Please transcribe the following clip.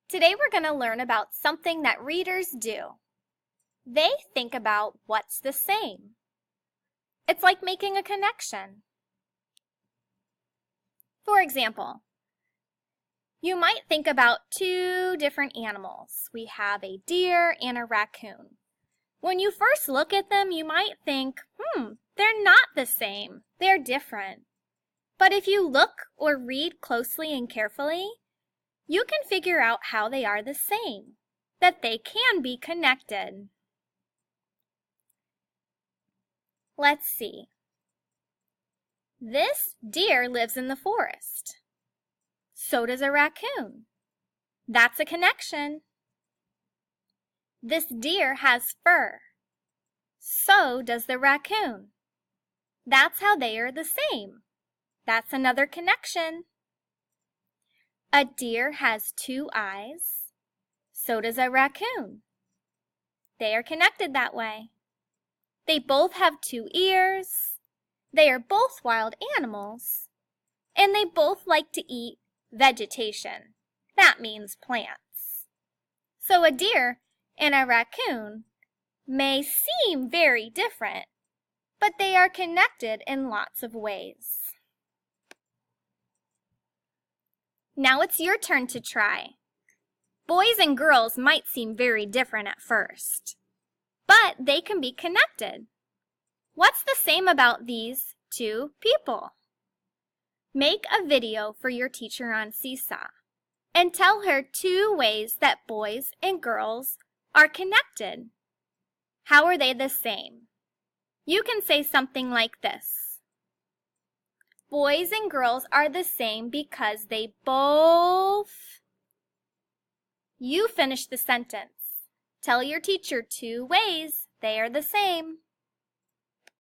Today we're going to learn about something that readers do. They think about what's the same. It's like making a connection. For example, you might think about two different animals. We have a deer and a raccoon. When you first look at them, you might think, they're not the same. They're different. But if you look or read closely and carefully, you can figure out how they are the same, that they can be connected. Let's see. This deer lives in the forest. So does a raccoon. That's a connection. This deer has fur. So does the raccoon. That's how they are the same. That's another connection. A deer has two eyes. So does a raccoon. They are connected that way. They both have two ears. They are both wild animals. And they both like to eat vegetation. That means plants. So a deer and a raccoon may seem very different, but they are connected in lots of ways. Now it's your turn to try. Boys and girls might seem very different at first, but they can be connected. What's the same about these two people? Make a video for your teacher on Seesaw and tell her two ways that boys and girls are connected. How are they the same? You can say something like this. Boys and girls are the same because they both... You finish the sentence. Tell your teacher two ways they are the same.